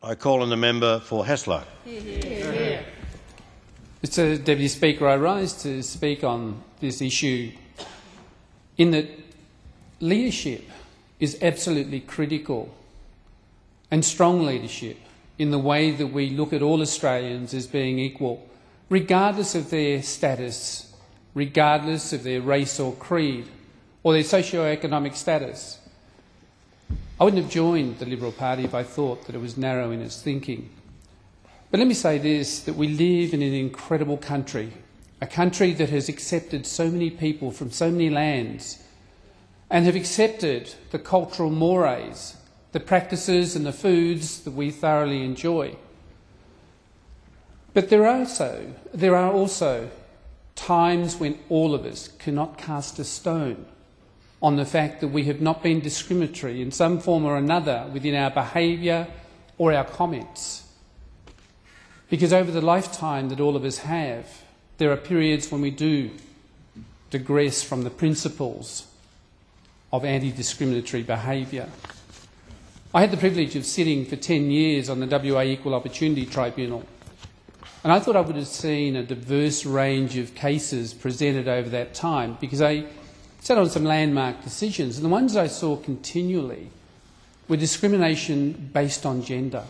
I call on the member for Hasluck. Mr Deputy Speaker, I rise to speak on this issue in that leadership is absolutely critical, and strong leadership in the way that we look at all Australians as being equal, regardless of their status, regardless of their race or creed, or their socio-economic status. I wouldn't have joined the Liberal Party if I thought that it was narrow in its thinking. But let me say this, that we live in an incredible country, a country that has accepted so many people from so many lands and have accepted the cultural mores, the practices and the foods that we thoroughly enjoy. But there are also times when all of us cannot cast a stone on the fact that we have not been discriminatory in some form or another within our behaviour or our comments. Because over the lifetime that all of us have, there are periods when we do digress from the principles of anti-discriminatory behaviour. I had the privilege of sitting for 10 years on the WA Equal Opportunity Tribunal, and I thought I would have seen a diverse range of cases presented over that time, because I sat on some landmark decisions, and the ones I saw continually were discrimination based on gender,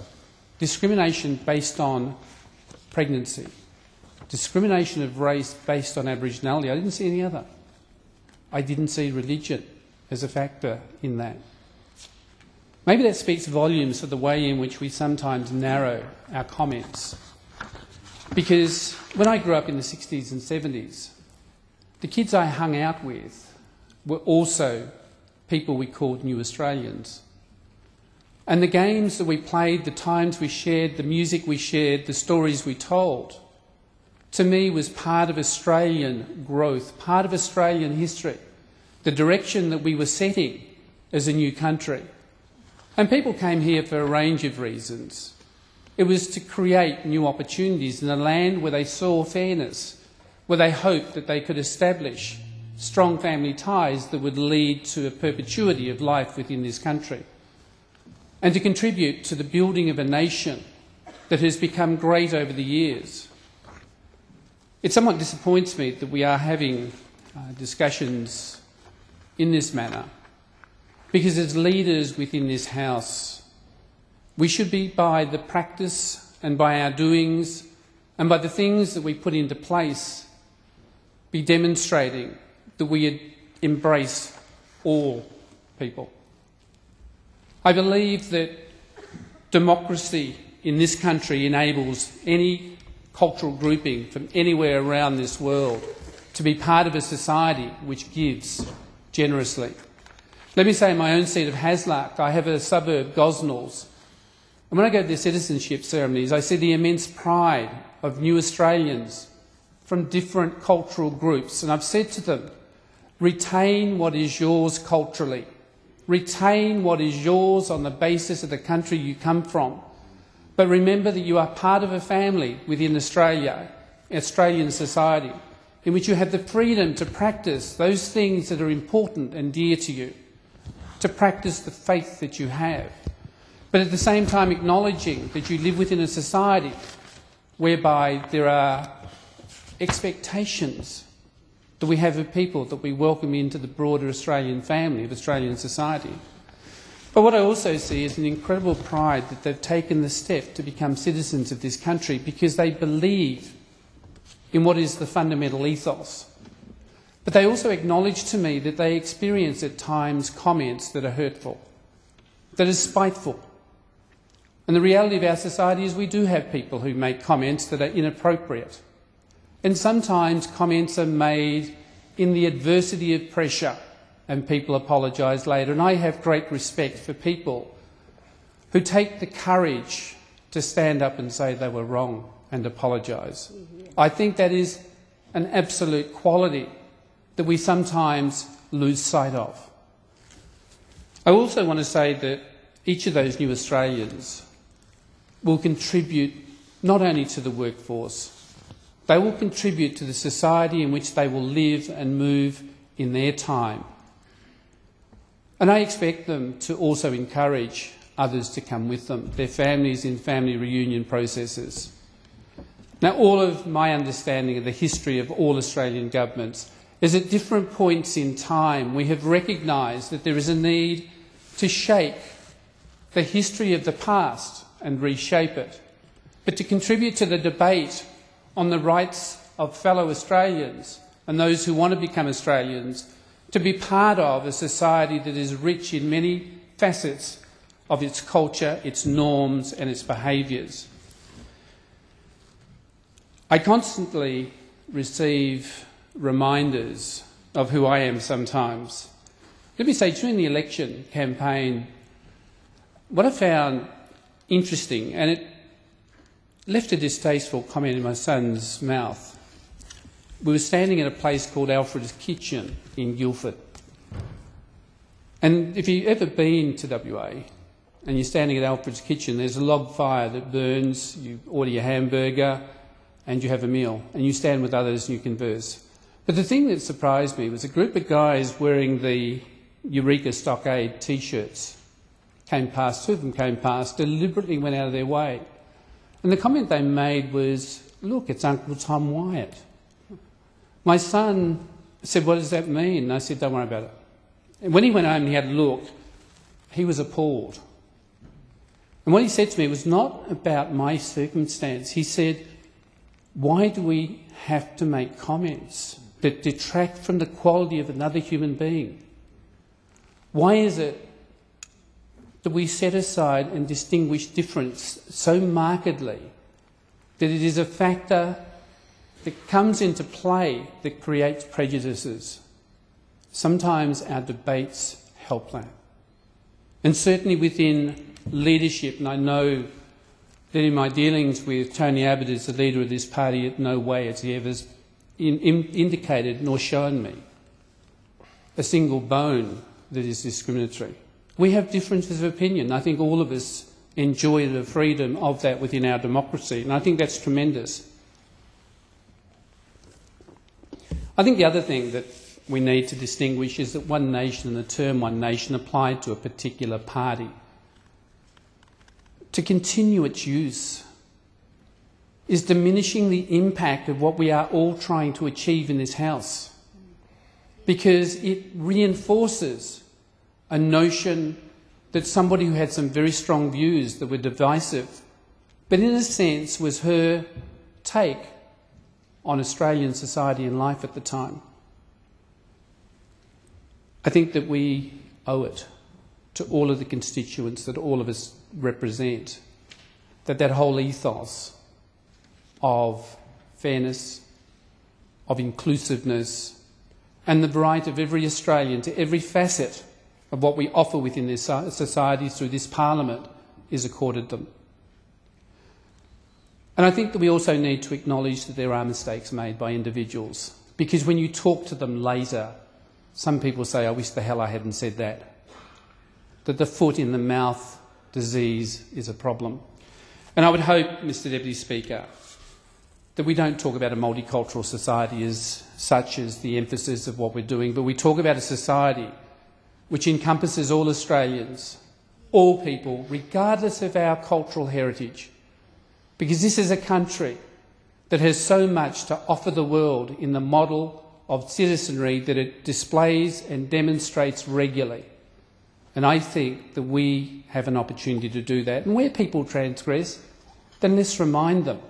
discrimination based on pregnancy, discrimination of race based on Aboriginality. I didn't see any other. I didn't see religion as a factor in that. Maybe that speaks volumes for the way in which we sometimes narrow our comments. Because when I grew up in the 60s and 70s, the kids I hung out with were also people we called New Australians. And the games that we played, the times we shared, the music we shared, the stories we told, to me was part of Australian growth, part of Australian history, the direction that we were setting as a new country. And people came here for a range of reasons. It was to create new opportunities in a land where they saw fairness, where they hoped that they could establish strong family ties that would lead to a perpetuity of life within this country, and to contribute to the building of a nation that has become great over the years. It somewhat disappoints me that we are having discussions in this manner, because as leaders within this House, we should be, by the practice and by our doings and by the things that we put into place, be demonstrating that we embrace all people. I believe that democracy in this country enables any cultural grouping from anywhere around this world to be part of a society which gives generously. Let me say, in my own seat of Hasluck, I have a suburb, Gosnells, and when I go to the citizenship ceremonies, I see the immense pride of new Australians from different cultural groups, and I've said to them, retain what is yours culturally. Retain what is yours on the basis of the country you come from. But remember that you are part of a family within Australia, Australian society, in which you have the freedom to practice those things that are important and dear to you, to practice the faith that you have, but at the same time acknowledging that you live within a society whereby there are expectations that we have of people that we welcome into the broader Australian family of Australian society. But what I also see is an incredible pride that they've taken the step to become citizens of this country because they believe in what is the fundamental ethos. But they also acknowledge to me that they experience at times comments that are hurtful, that are spiteful. And the reality of our society is we do have people who make comments that are inappropriate. And sometimes comments are made in the adversity of pressure and people apologise later. And I have great respect for people who take the courage to stand up and say they were wrong and apologise. I think that is an absolute quality that we sometimes lose sight of. I also want to say that each of those new Australians will contribute not only to the workforce, they will contribute to the society in which they will live and move in their time. And I expect them to also encourage others to come with them, their families in family reunion processes. Now, all of my understanding of the history of all Australian governments is at different points in time we have recognised that there is a need to shake the history of the past and reshape it, but to contribute to the debate on the rights of fellow Australians and those who want to become Australians to be part of a society that is rich in many facets of its culture, its norms and its behaviours. I constantly receive reminders of who I am sometimes. Let me say, during the election campaign, what I found interesting, and it left a distasteful comment in my son's mouth. We were standing at a place called Alfred's Kitchen in Guildford. And if you've ever been to WA and you're standing at Alfred's Kitchen, there's a log fire that burns, you order your hamburger and you have a meal, and you stand with others and you converse. But the thing that surprised me was a group of guys wearing the Eureka Stockade T-shirts came past, two of them came past, deliberately went out of their way. And the comment they made was, "Look, it's Uncle Tom Wyatt." My son said, "What does that mean?" And I said, "Don't worry about it." And when he went home and he had a look, he was appalled. And what he said to me was not about my circumstance. He said, "Why do we have to make comments that detract from the quality of another human being? Why is it that we set aside and distinguish difference so markedly that it is a factor that comes into play that creates prejudices?" Sometimes our debates help that. And certainly within leadership, and I know that in my dealings with Tony Abbott as the leader of this party, in no way has he ever indicated nor shown me a single bone that is discriminatory. We have differences of opinion. I think all of us enjoy the freedom of that within our democracy, and I think that's tremendous. I think the other thing that we need to distinguish is that one nation, and the term one nation applied to a particular party, to continue its use is diminishing the impact of what we are all trying to achieve in this House, because it reinforces a notion that somebody who had some very strong views that were divisive, but in a sense was her take on Australian society and life at the time. I think that we owe it to all of the constituents that all of us represent, that whole ethos of fairness, of inclusiveness, and the right of every Australian to every facet of what we offer within this society through this parliament is accorded them. And I think that we also need to acknowledge that there are mistakes made by individuals, because when you talk to them later, some people say, "I wish the hell I hadn't said that." That the foot in the mouth disease is a problem. And I would hope, Mr Deputy Speaker, that we don't talk about a multicultural society as such as the emphasis of what we're doing, but we talk about a society which encompasses all Australians, all people, regardless of our cultural heritage, because this is a country that has so much to offer the world in the model of citizenry that it displays and demonstrates regularly. And I think that we have an opportunity to do that. And where people transgress, then let's remind them.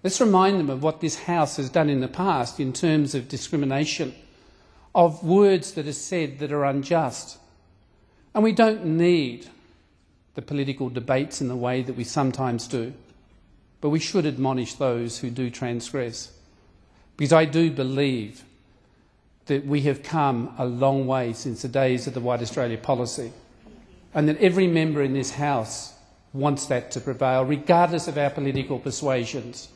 Let's remind them of what this House has done in the past in terms of discrimination, of words that are said that are unjust. And we don't need the political debates in the way that we sometimes do, but we should admonish those who do transgress. Because I do believe that we have come a long way since the days of the White Australia policy, and that every member in this House wants that to prevail, regardless of our political persuasions.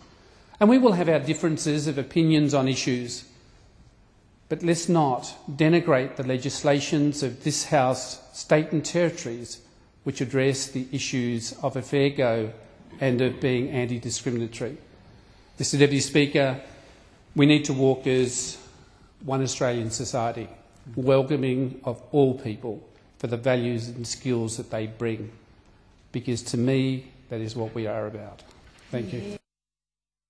And we will have our differences of opinions on issues, but let's not denigrate the legislations of this House, state and territories, which address the issues of a fair go and of being anti-discriminatory. Mr Deputy Speaker, we need to walk as one Australian society, welcoming of all people for the values and skills that they bring. because to me that is what we are about. Thank you.